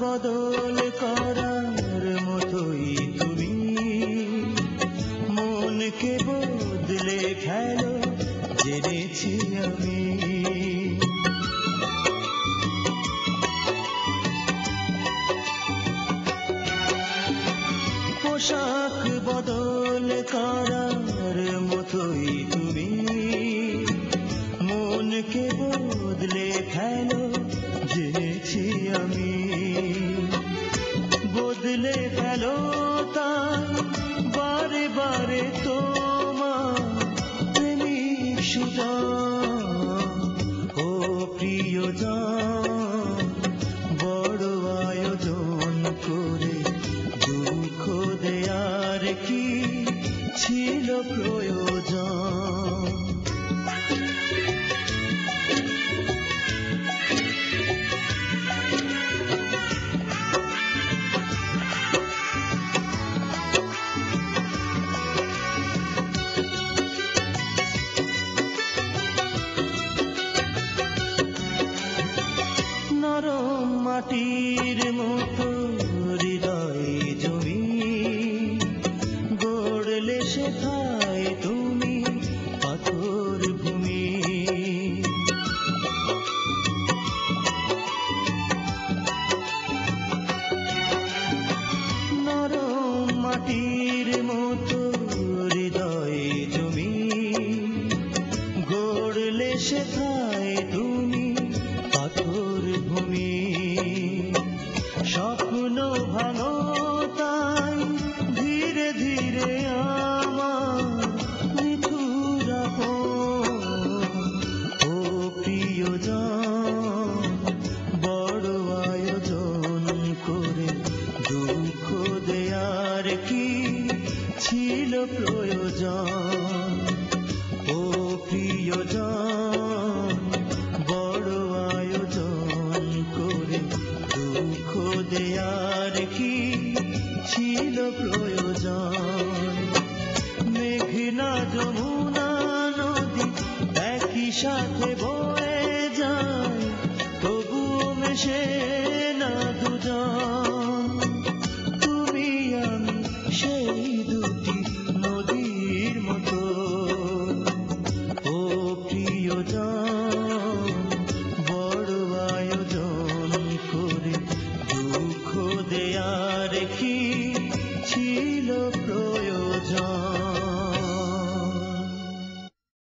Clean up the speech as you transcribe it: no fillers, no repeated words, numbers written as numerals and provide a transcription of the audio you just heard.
বদল করার মতোই তুমি মনকে বদলে ফেলো জেনেছি আমি। পোশাক বদল করার মতোই তুমি মনকে বদলে ফেলো জেনেছি আমি। বদলে ফেলো তাই বারে বারে তোমার প্রেমিক সুজন। ও প্রিয়জন, বড় আয়োজন করে দুঃখ দেয়ার কি ছিল প্রয়োজন? নরম মাটির মতো হৃদয় জমি গড়লে সেথায় তুমি পাথর ভূমি। নরম মাটির মতো হৃদয় জমি গড়লে সেথায় তুমি পাথর ভূমি। স্বপ্ন ভাঙো তাই ধীরে ধীরে আমার নিঠুর আপন। ও প্রিয়জন, বড় আয়োজন করে দুঃখ দেয়ার কি ছিল প্রয়োজন? ও প্রিয়জন, বড় আয়োজন করে দুঃখ দেয়ার কি ছিল প্রয়োজন? মেঘনা যমুনা নদী একই সাথে বয়ে